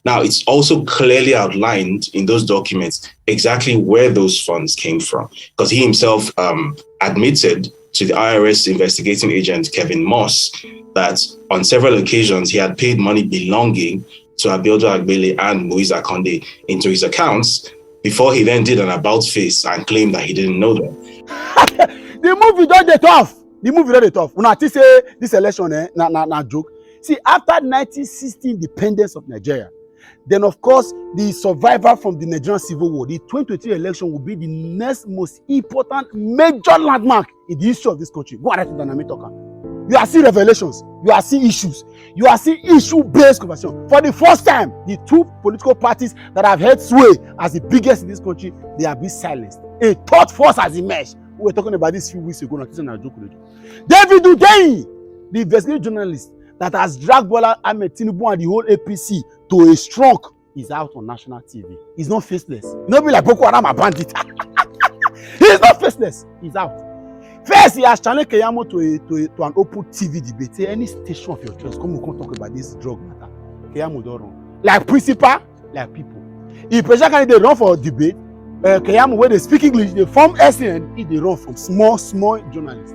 Now, it's also clearly outlined in those documents exactly where those funds came from, because he himself admitted to the IRS investigating agent, Kevin Moss, that on several occasions he had paid money belonging to Abiodun Agbele and Muiz Akonde into his accounts before he then did an about face and claimed that he didn't know them. The movie don dey tough. The movie don dey tough. Una think say this election na joke. See, after 1960 independence of Nigeria, then of course the survivor from the Nigerian Civil War, the 2023 election will be the next most important major landmark in the history of this country. Go ahead to Dynamic Talker. You are seeing revelations. You are seeing issues. You are seeing issue-based conversation. For the first time, the two political parties that have held sway as the biggest in this country, they have been silenced. A third force has emerged. We were talking about this a few weeks ago. David Hundeyin, the investigative journalist that has dragged Bola Ahmed Tinubu and the whole APC to a stroke, is out on national TV. He's not faceless. Not be like Boko Haram a bandit. He's not faceless. He's out. First, he has challenged Keyamo to an open TV debate. Say any station of your choice, come talk about this drug matter. Keyamo don't run. Like principal, like people. If presidential candidate run for debate, Keyamo, where they speak English, they form SN, if they run from small journalists.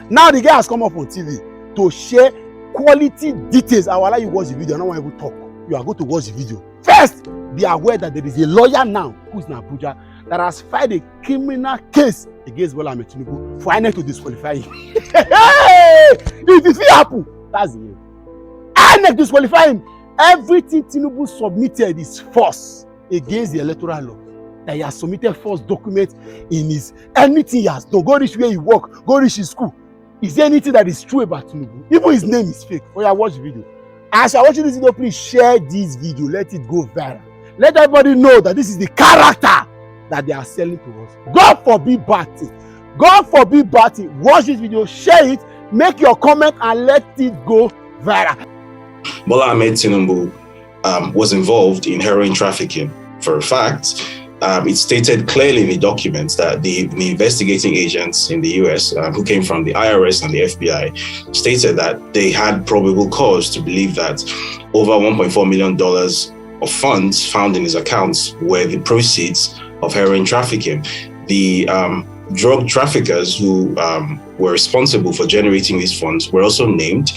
Now the guy has come up on TV to share quality details. I will allow you watch the video. I don't want to talk. You are going to watch the video. First, be aware that there is a lawyer now who is in Abuja that has filed a criminal case against Bola Ahmed Tinubu for INEC to disqualify him. If it happen, that's the end. INEC disqualify him. Everything Tinubu submitted is false against the electoral law. That he has submitted false documents in his anything he has done. Go reach where he work, go reach his school. Is there anything that is true about Tinubu? Even his name is fake. Oh yeah, watch the video. As you are watching this video, please share this video. Let it go viral. Let everybody know that this is the character that they are selling to us. God forbid bad thing. God forbid bad thing. Watch this video, share it, make your comment, and let it go viral. Bola Ahmed Tinubu was involved in heroin trafficking. For a fact, it's stated clearly in the documents that the investigating agents in the US who came from the IRS and the FBI stated that they had probable cause to believe that over $1.4 million of funds found in his accounts were the proceeds of heroin trafficking. The drug traffickers who were responsible for generating these funds were also named.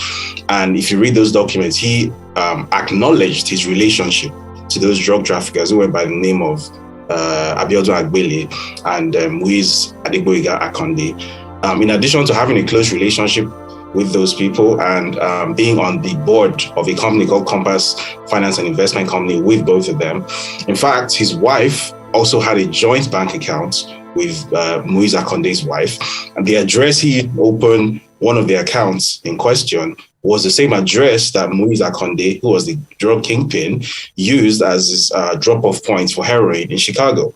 And if you read those documents, he acknowledged his relationship to those drug traffickers who went by the name of Abiodun Agbele and Muiz Akonde. In addition to having a close relationship with those people and being on the board of a company called Compass Finance and Investment Company with both of them. In fact, his wife also had a joint bank account with Muiz Akonde's wife, and the address he opened one of the accounts in question was the same address that Muiz Akonde, who was the drug kingpin, used as his drop-off point for heroin in Chicago.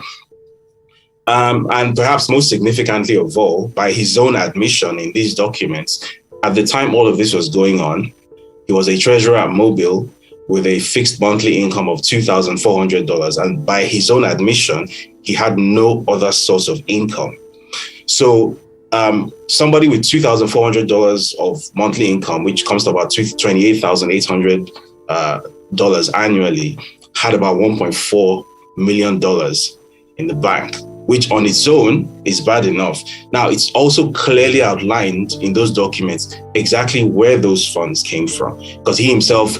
And perhaps most significantly of all, by his own admission in these documents, at the time all of this was going on, he was a treasurer at Mobile with a fixed monthly income of $2,400. And by his own admission, he had no other source of income. So somebody with $2,400 of monthly income, which comes to about $28,800 annually, had about $1.4 million in the bank, which on its own is bad enough. Now, it's also clearly outlined in those documents exactly where those funds came from, because he himself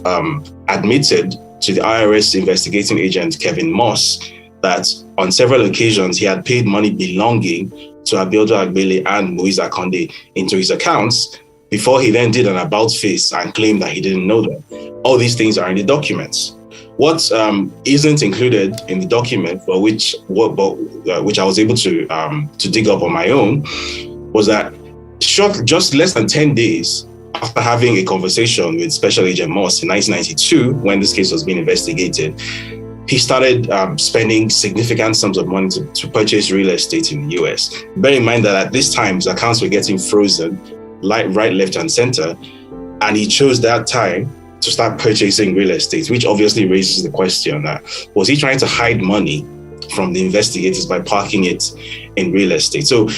admitted to the IRS investigating agent, Kevin Moss, that on several occasions he had paid money belonging to Abiodun Agbele and Muiz Akonde into his accounts before he then did an about face and claimed that he didn't know them. All these things are in the documents. What isn't included in the document, but which I was able to dig up on my own, was that just less than 10 days after having a conversation with Special Agent Moss in 1992, when this case was being investigated, he started spending significant sums of money to purchase real estate in the US. Bear in mind that at this time, his accounts were getting frozen, right, left, and center, and he chose that time to start purchasing real estate, which obviously raises the question that, was he trying to hide money from the investigators by parking it in real estate? So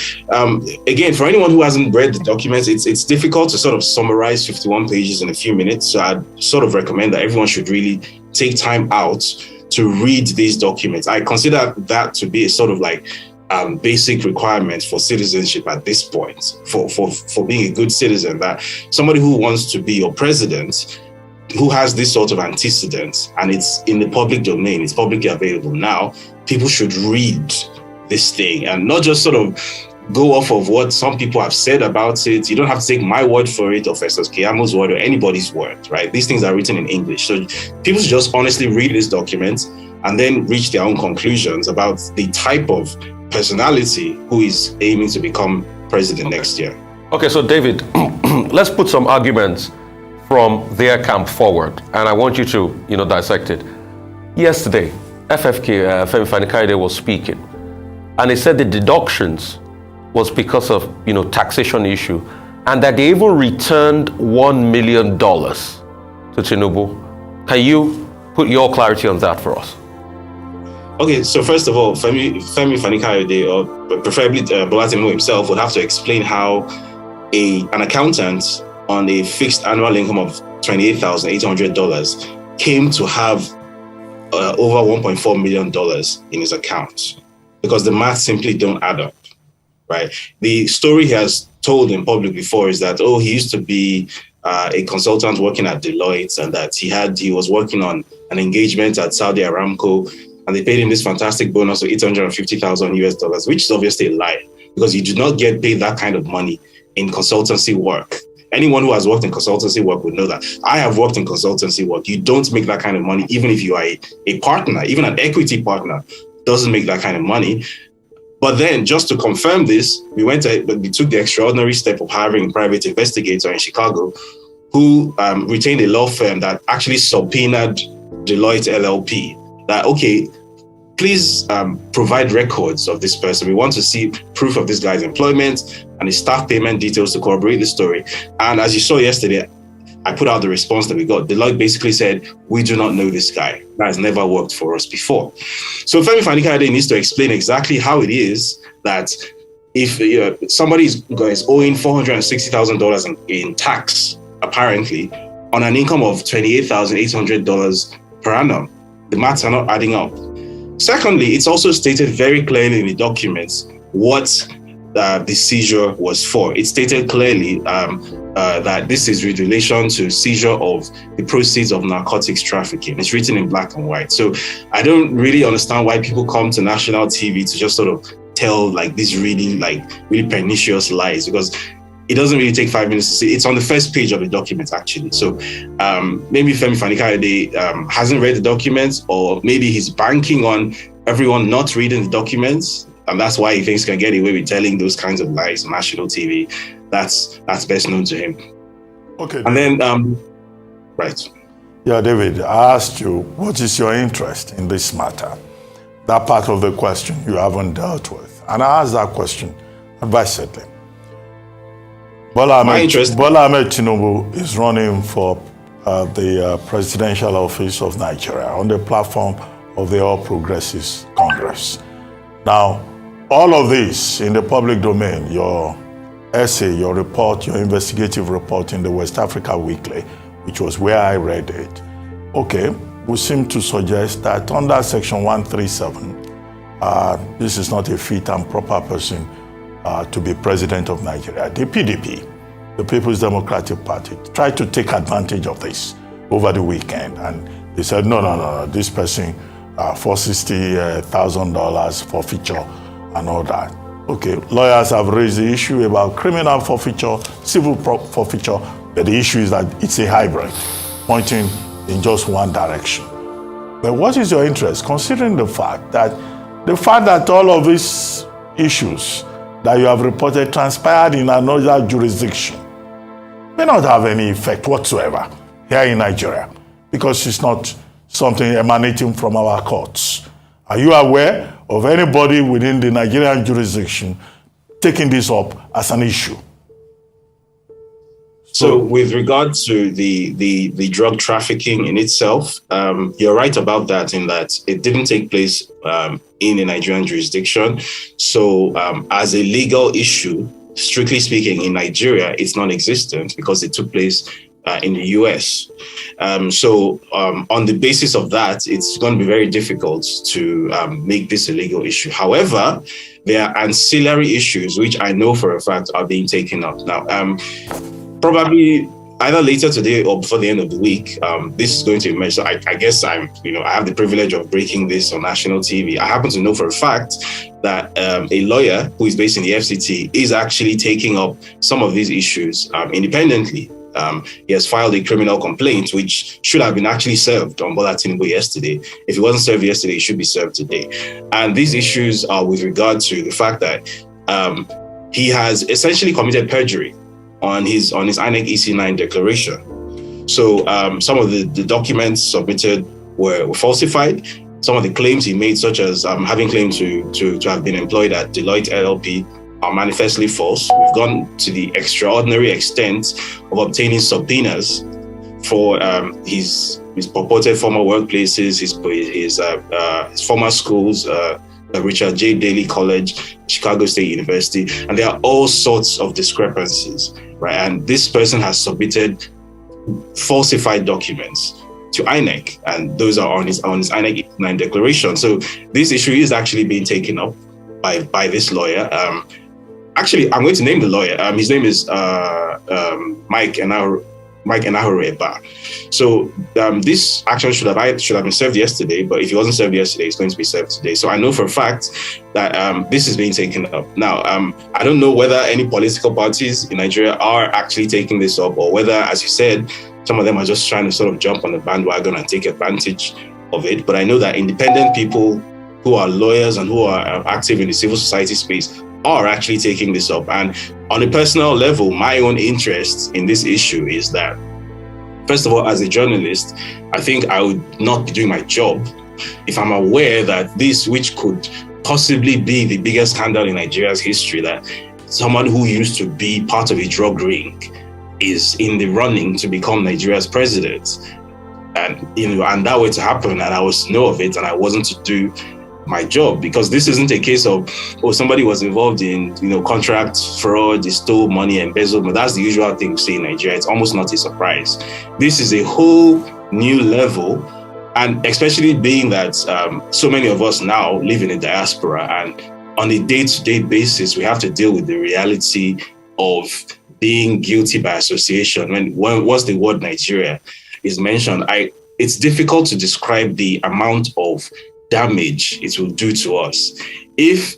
again, for anyone who hasn't read the documents, it's difficult to sort of summarize 51 pages in a few minutes. So I'd sort of recommend that everyone should really take time out to read these documents. I consider that to be a sort of like basic requirement for citizenship at this point, for being a good citizen, that somebody who wants to be your president, who has this sort of antecedents, and it's in the public domain, it's publicly available now, people should read this thing and not just sort of go off of what some people have said about it. You don't have to take my word for it, or Festus Keyamo's word, or anybody's word, right? These things are written in English. So people should just honestly read this document and then reach their own conclusions about the type of personality who is aiming to become president next year. Okay, so David, let's put some arguments from their camp forward, and I want you to, dissect it. Yesterday, FFK, Femi Fani-Kayode, was speaking, and he said the deductions was because of, taxation issue, and that they even returned $1 million to Tinubu. Can you put your clarity on that for us? Okay, so first of all, Femi Fani-Kayode, or preferably Bola Tinubu himself, would have to explain how an accountant on a fixed annual income of $28,800 came to have over $1.4 million in his account, because the math simply don't add up, right? The story he has told in public before is that, he used to be a consultant working at Deloitte, and that he was working on an engagement at Saudi Aramco, and they paid him this fantastic bonus of $850,000 which is obviously a lie, because you do not get paid that kind of money in consultancy work. Anyone who has worked in consultancy work would know that. I have worked in consultancy work. You don't make that kind of money, even if you are a partner, even an equity partner doesn't make that kind of money. But then, just to confirm this, we took the extraordinary step of hiring a private investigator in Chicago who retained a law firm that actually subpoenaed Deloitte LLP. That, okay, please provide records of this person. We want to see proof of this guy's employment and his staff payment details to corroborate the story. And as you saw yesterday, I put out the response that we got. Deloitte basically said, we do not know this guy. That has never worked for us before. So Femi Fani-Kayode needs to explain exactly how it is that if somebody is owing $460,000 in tax, apparently, on an income of $28,800 per annum, the maths are not adding up. Secondly, it's also stated very clearly in the documents what the seizure was for. It stated clearly that this is with relation to seizure of the proceeds of narcotics trafficking. It's written in black and white. So I don't really understand why people come to national TV to just sort of tell these really pernicious lies, because it doesn't really take 5 minutes to see. It's on the first page of the document, actually. So maybe Femi Fani-Kayode hasn't read the documents, or maybe he's banking on everyone not reading the documents, and that's why he thinks he can get away with telling those kinds of lies on national TV. That's best known to him. Okay. And then, right. Yeah, David, I asked you, what is your interest in this matter? That part of the question you haven't dealt with. And I asked that question advisedly. Bola Ahmed Tinubu is running for the presidential office of Nigeria on the platform of the All Progressives Congress. Now, all of this in the public domain, your essay, your report, your investigative report in the West Africa Weekly, which was where I read it, we seem to suggest that under Section 137, this is not a fit and proper person to be president of Nigeria. The PDP, the People's Democratic Party, tried to take advantage of this over the weekend, and they said, no, this person, $460,000 forfeiture and all that. Okay, lawyers have raised the issue about criminal forfeiture, civil forfeiture, but the issue is that it's a hybrid, pointing in just one direction. But what is your interest, considering the fact that all of these issues that you have reported transpired in another jurisdiction may not have any effect whatsoever here in Nigeria, because it's not something emanating from our courts? Are you aware of anybody within the Nigerian jurisdiction taking this up as an issue? So with regard to the drug trafficking in itself, you're right about that, in that it didn't take place in a Nigerian jurisdiction. So as a legal issue, strictly speaking, in Nigeria, it's non-existent because it took place in the US. So on the basis of that, it's going to be very difficult to make this a legal issue. However, there are ancillary issues which I know for a fact are being taken up now. Probably either later today or before the end of the week, this is going to emerge. So I guess I have the privilege of breaking this on national TV. I happen to know for a fact that a lawyer who is based in the FCT is actually taking up some of these issues independently. He has filed a criminal complaint, which should have been actually served on Bola Tinubu yesterday. If it wasn't served yesterday, it should be served today. And these issues are with regard to the fact that he has essentially committed perjury on his INEC EC9 declaration. So some of the documents submitted were falsified. Some of the claims he made, such as having claimed to have been employed at Deloitte LLP, are manifestly false. We've gone to the extraordinary extent of obtaining subpoenas for his purported former workplaces, his former schools, Richard J. Daley College, Chicago State University, and there are all sorts of discrepancies, right? And this person has submitted falsified documents to INEC, and those are on his INEC 9 declaration. So this issue is actually being taken up by this lawyer. Actually, I'm going to name the lawyer. His name is Mike Enahoreba. So this action should have been served yesterday, but if it wasn't served yesterday, it's going to be served today. So I know for a fact that this is being taken up. Now, I don't know whether any political parties in Nigeria are actually taking this up, or whether, as you said, some of them are just trying to sort of jump on the bandwagon and take advantage of it. But I know that independent people who are lawyers and who are active in the civil society space are actually taking this up. And on a personal level, my own interest in this issue is that, first of all, as a journalist, I think I would not be doing my job if I'm aware that this, which could possibly be the biggest scandal in Nigeria's history, that someone who used to be part of a drug ring is in the running to become Nigeria's president. And that were to happen, and I was to know of it, and I wasn't to do my job, because this isn't a case of, somebody was involved in, contract fraud, they stole money, embezzlement. That's the usual thing we see in Nigeria. It's almost not a surprise. This is a whole new level, and especially being that so many of us now live in a diaspora, and on a day-to-day basis, we have to deal with the reality of being guilty by association. Once the word Nigeria is mentioned, it's difficult to describe the amount of damage it will do to us if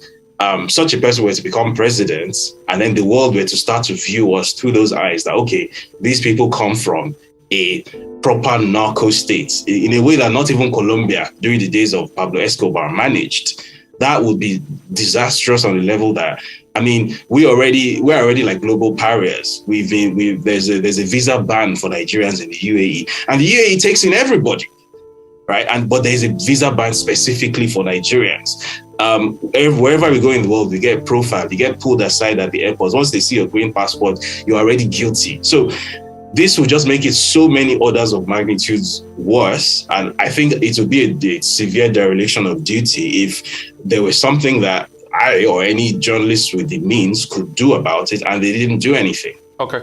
such a person were to become president, and then the world were to start to view us through those eyes that, okay, these people come from a proper narco state in a way that not even Colombia during the days of Pablo Escobar managed. That would be disastrous on the level that, we're already like global pariahs. There's a visa ban for Nigerians in the UAE, and the UAE takes in everybody. Right, but there's a visa ban specifically for Nigerians. Wherever we go in the world, we get profiled, you get pulled aside at the airports. Once they see your green passport, you're already guilty. So this will just make it so many orders of magnitudes worse. And I think it would be a severe dereliction of duty if there was something that I or any journalist with the means could do about it, and they didn't do anything. Okay.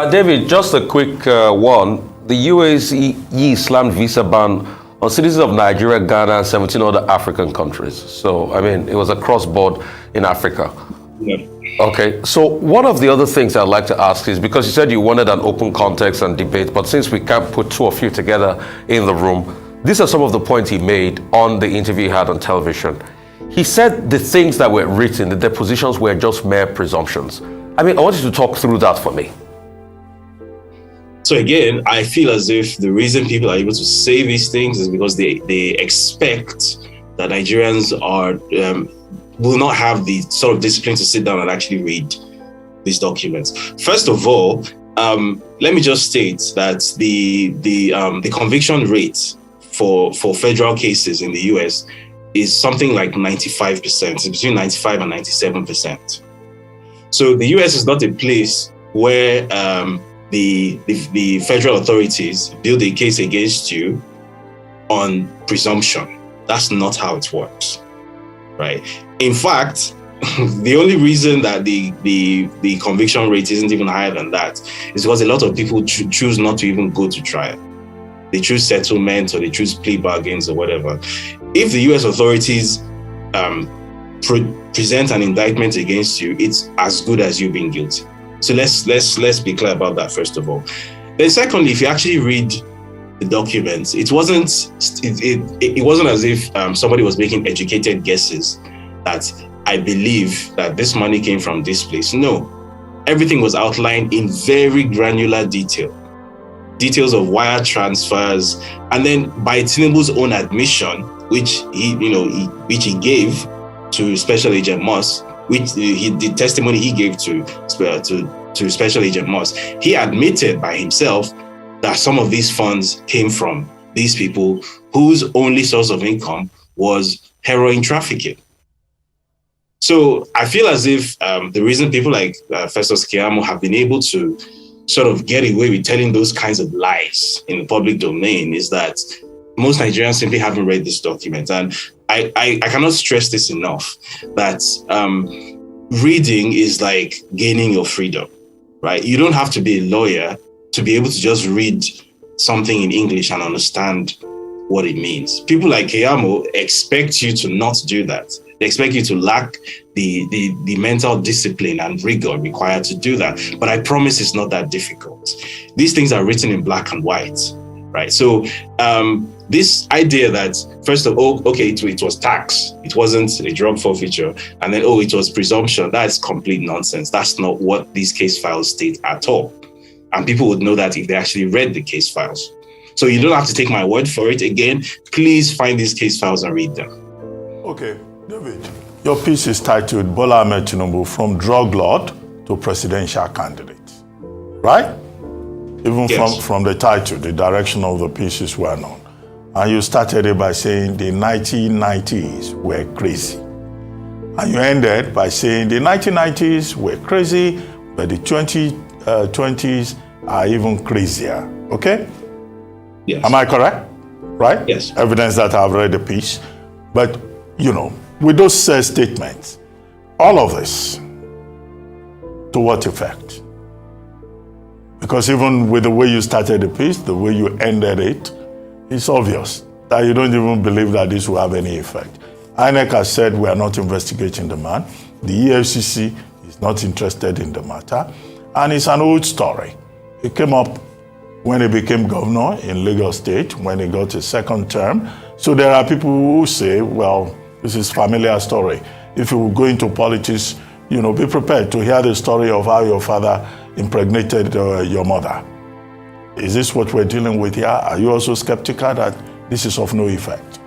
David, just a quick one. The UAE slammed visa ban on citizens of Nigeria, Ghana, and 17 other African countries. So, it was across board in Africa. Yeah. Okay, so one of the other things I'd like to ask is, because you said you wanted an open context and debate, but since we can't put two of you together in the room, these are some of the points he made on the interview he had on television. He said the things that were written, the depositions were just mere presumptions. I want you to talk through that for me. So again, I feel as if the reason people are able to say these things is because they expect that Nigerians will not have the sort of discipline to sit down and actually read these documents. First of all, let me just state that the conviction rate for federal cases in the US is something like 95%. It's between 95 and 97%. So the US is not a place where the federal authorities build a case against you on presumption. That's not how it works, right? In fact, the only reason that the conviction rate isn't even higher than that is because a lot of people choose not to even go to trial. They choose settlement or they choose plea bargains or whatever. If the US authorities present an indictment against you, it's as good as you being guilty. So let's be clear about that first of all. Then secondly, if you actually read the documents, it wasn't as if somebody was making educated guesses that I believe that this money came from this place. No, everything was outlined in very granular details of wire transfers, and then by Tinubu's own admission, which he gave to Special Agent Moss, the testimony he gave to Special Agent Moss, he admitted by himself that some of these funds came from these people whose only source of income was heroin trafficking. So I feel as if the reason people like Festus Keyamo have been able to sort of get away with telling those kinds of lies in the public domain is that most Nigerians simply haven't read this document. And I cannot stress this enough, that reading is like gaining your freedom, right? You don't have to be a lawyer to be able to just read something in English and understand what it means. People like Keyamo expect you to not do that. They expect you to lack the mental discipline and rigor required to do that. But I promise it's not that difficult. These things are written in black and white, right? So this idea that, first of all, okay, it was tax, it wasn't a drug forfeiture, and then, it was presumption, that's complete nonsense. That's not what these case files state at all. And people would know that if they actually read the case files. So you don't have to take my word for it. Again, please find these case files and read them. Okay, David, your piece is titled Bola Ahmed Tinubu from drug lord to presidential candidate, right? Even yes. from the title, the direction of the piece is well known. And you started it by saying the 1990s were crazy. And you ended by saying the 1990s were crazy, but the 2020s are even crazier, okay? Yes. Am I correct? Right? Yes. Evidence that I've read the piece. But, with those statements, all of this, to what effect? Because even with the way you started the piece, the way you ended it, it's obvious that you don't even believe that this will have any effect. INEC has said we are not investigating the man. The EFCC is not interested in the matter. And it's an old story. It came up when he became governor in Lagos State, when he got his second term. So there are people who say, well, this is familiar story. If you go into politics, be prepared to hear the story of how your father impregnated your mother. Is this what we're dealing with here? Are you also skeptical that this is of no effect?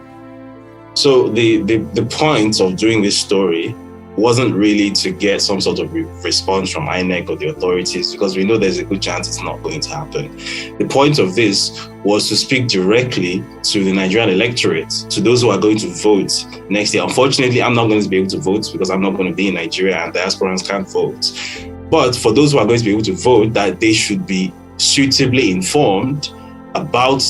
So the point of doing this story wasn't really to get some sort of response from INEC or the authorities, because we know there's a good chance it's not going to happen. The point of this was to speak directly to the Nigerian electorate, to those who are going to vote next year. Unfortunately, I'm not going to be able to vote because I'm not going to be in Nigeria and diasporans can't vote. But for those who are going to be able to vote, that they should be suitably informed about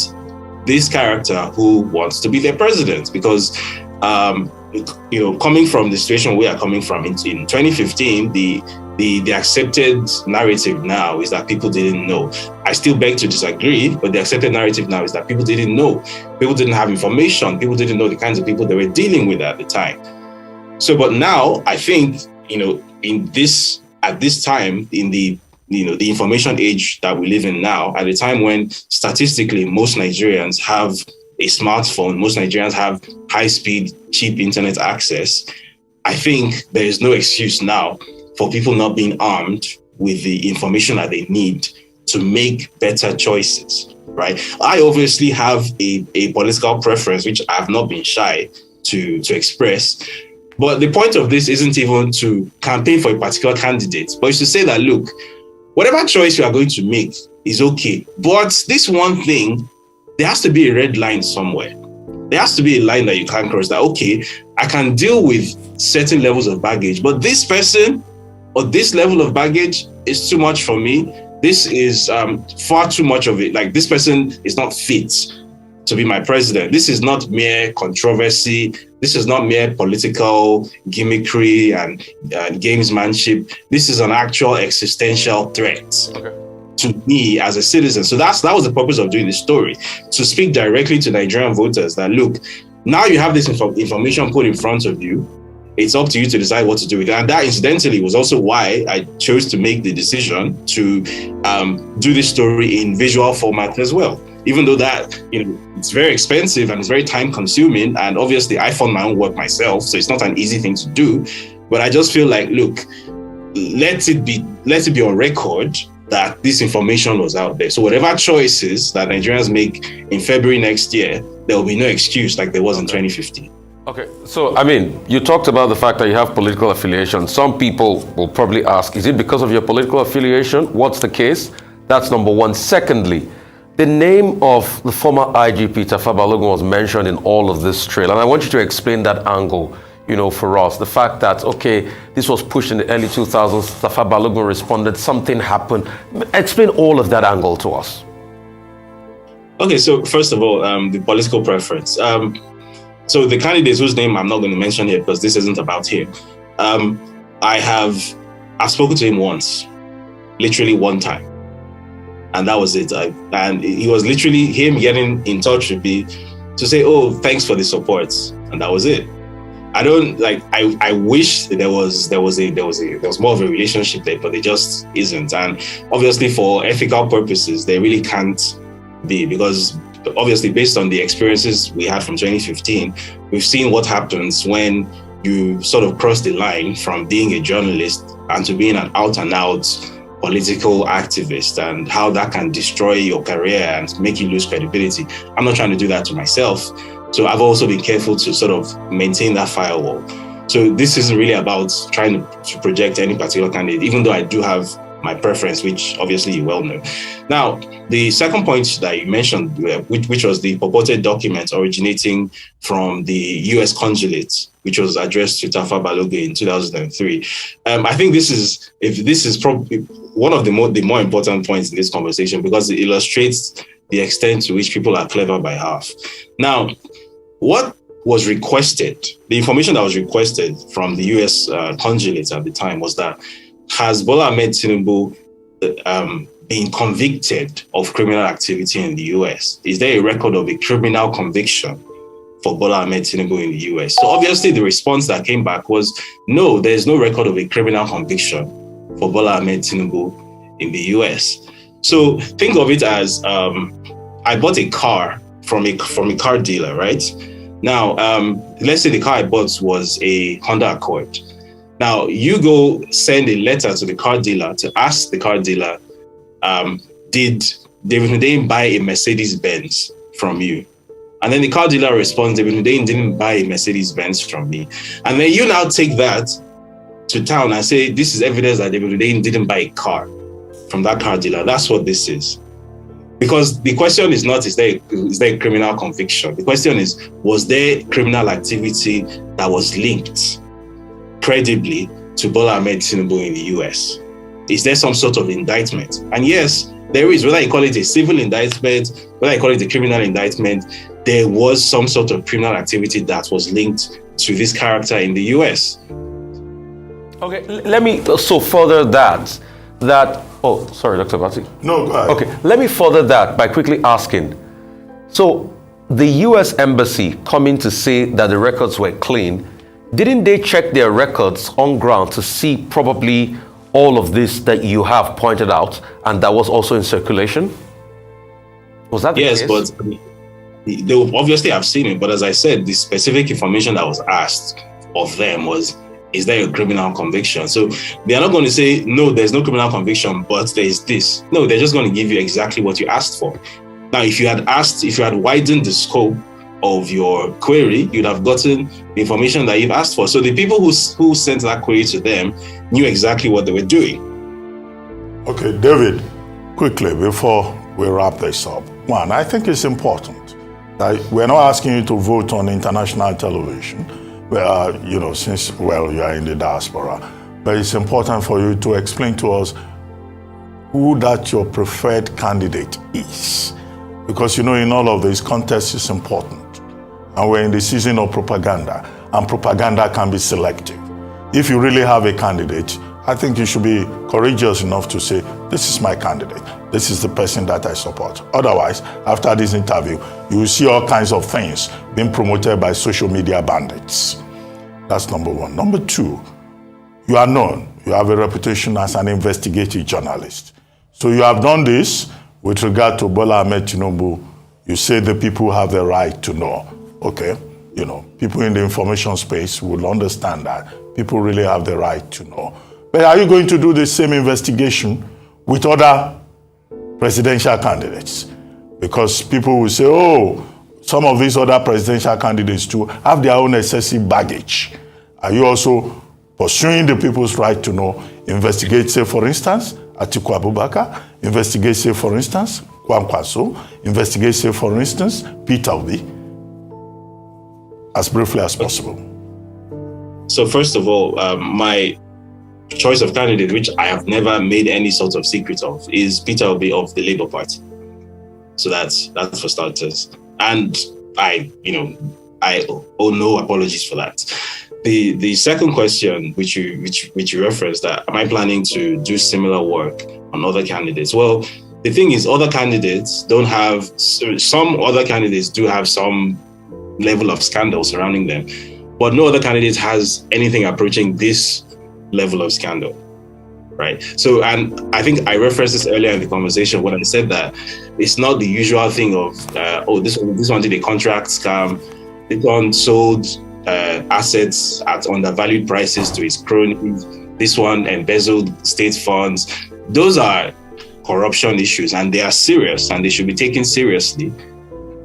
this character who wants to be their president, because coming from the situation we are coming from in 2015, the accepted narrative now is that people didn't know. I still beg to disagree, but the accepted narrative now is that people didn't know. People didn't have information. People didn't know the kinds of people they were dealing with at the time. So, but now I think, at this time in the information age that we live in now, at a time when statistically most Nigerians have a smartphone, most Nigerians have high-speed, cheap internet access, I think there is no excuse now for people not being armed with the information that they need to make better choices, right? I obviously have a political preference, which I have not been shy to express. But the point of this isn't even to campaign for a particular candidate, but it's to say that, look, whatever choice you are going to make is okay. But this one thing, there has to be a red line somewhere. There has to be a line that you can't cross, that, okay, I can deal with certain levels of baggage, but this person or this level of baggage is too much for me. This is far too much of it. Like, this person is not fit to be my president. This is not mere controversy. This is not mere political gimmickry and gamesmanship. This is an actual existential threat to me as a citizen. So that was the purpose of doing this story, to speak directly to Nigerian voters that, look, now you have this information put in front of you. It's up to you to decide what to do with it. And that, incidentally, was also why I chose to make the decision to do this story in visual format as well. Even though that, it's very expensive and it's very time consuming. And obviously I found my own work myself, so it's not an easy thing to do. But I just feel like, look, let it be on record that this information was out there. So whatever choices that Nigerians make in February next year, there will be no excuse like there was in 2015. Okay, so I mean, you talked about the fact that you have political affiliation. Some people will probably ask, is it because of your political affiliation? What's the case? That's number one. Secondly, the name of the former IGP Tafa Balogun was mentioned in all of this trail, and I want you to explain that angle, for us. The fact that, okay, this was pushed in the early 2000s, Tafa Balogun responded, something happened. Explain all of that angle to us. Okay, so first of all, the political preference. So the candidates whose name I'm not going to mention here because this isn't about him. I've spoken to him once, literally one time. And that was it. And it was literally him getting in touch with me to say, oh, thanks for the support. And that was it. I wish there was more of a relationship there, but there just isn't. And obviously for ethical purposes, there really can't be, because obviously based on the experiences we had from 2015, we've seen what happens when you sort of cross the line from being a journalist and to being an out and out political activist, and how that can destroy your career and make you lose credibility. I'm not trying to do that to myself. So I've also been careful to sort of maintain that firewall. So this isn't really about trying to project any particular candidate, even though I do have my preference, which obviously you well know. Now, the second point that you mentioned, which was the purported document originating from the US consulate, which was addressed to Tafa Balogun in 2003. I think this is probably one of the more important points in this conversation, because it illustrates the extent to which people are clever by half. Now, what was requested, the information that was requested from the US consulate at the time was that, has Bola Ahmed Tinubu been convicted of criminal activity in the US? Is there a record of a criminal conviction for Bola Ahmed Tinubu in the US? So obviously the response that came back was, no, there's no record of a criminal conviction for Bola Ahmed Tinubu in the US. So think of it as, I bought a car from a car dealer, right? Now, let's say the car I bought was a Honda Accord. Now, you go send a letter to the car dealer to ask the car dealer, did David Hundeyin buy a Mercedes-Benz from you? And then the car dealer responds, David Hundeyin didn't buy a Mercedes-Benz from me. And then you now take that to town and say, this is evidence that David Hundeyin didn't buy a car from that car dealer. That's what this is. Because the question is not, is there a criminal conviction? The question is, was there criminal activity that was linked credibly to Bola Ahmed Tinubu in the US? Is there some sort of indictment? And yes, there is. Whether you call it a civil indictment, whether you call it a criminal indictment, there was some sort of criminal activity that was linked to this character in the US. Okay, let me also further that, oh, sorry, Dr. Bati. No, go ahead. Okay, let me further that by quickly asking. So the US Embassy coming to say that the records were clean, didn't they check their records on ground to see probably all of this that you have pointed out and that was also in circulation? Was that the case? Yes, but they obviously have seen it. But as I said, the specific information that was asked of them was, is there a criminal conviction? So they are not going to say, no, there's no criminal conviction, but there is this. No, they're just going to give you exactly what you asked for. Now, if you had widened the scope of your query, you'd have gotten the information that you've asked for. So the people who sent that query to them knew exactly what they were doing. Okay, David, quickly, before we wrap this up. One, I think it's important that we're not asking you to vote on international television, since, you are in the diaspora. But it's important for you to explain to us who that your preferred candidate is. Because, in all of this, context is important. And we're in the season of propaganda, and propaganda can be selective. If you really have a candidate, I think you should be courageous enough to say, this is my candidate. This is the person that I support. Otherwise, after this interview, you will see all kinds of things being promoted by social media bandits. That's number one. Number two, you are known. You have a reputation as an investigative journalist. So you have done this with regard to Bola Ahmed Tinubu. You say the people have the right to know. Okay, people in the information space will understand that. People really have the right to know. But are you going to do the same investigation with other presidential candidates? Because people will say, oh, some of these other presidential candidates too have their own excessive baggage. Are you also pursuing the people's right to know? Investigate, say, for instance, Atiku Abubakar. Investigate, say, for instance, Kwankwaso. Investigate, say, for instance, Peter Obi. As briefly as possible. So first of all, my choice of candidate, which I have never made any sort of secret of, is Peter Obi of the Labour Party. So that's for starters. And I owe no apologies for that. The second question, which you referenced, that am I planning to do similar work on other candidates? Well, the thing is, other candidates don't have, some other candidates do have some level of scandal surrounding them, but no other candidate has anything approaching this level of scandal, right? So, and I think I referenced this earlier in the conversation when I said that it's not the usual thing of, this one did a contract scam, this one sold assets at undervalued prices to his cronies, this one embezzled state funds. Those are corruption issues, and they are serious, and they should be taken seriously.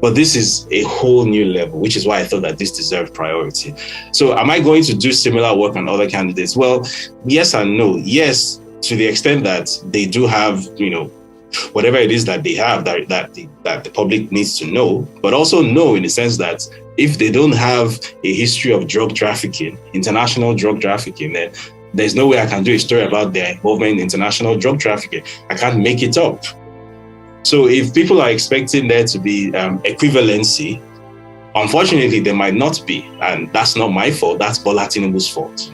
But this is a whole new level, which is why I thought that this deserved priority. So am I going to do similar work on other candidates? Well, yes and no. Yes, to the extent that they do have, whatever it is that they have that the public needs to know, but also no in the sense that if they don't have a history of drug trafficking, international drug trafficking, then there's no way I can do a story about their involvement in international drug trafficking. I can't make it up. So if people are expecting there to be equivalency, unfortunately, there might not be. And that's not my fault. That's Bola Tinubu's fault.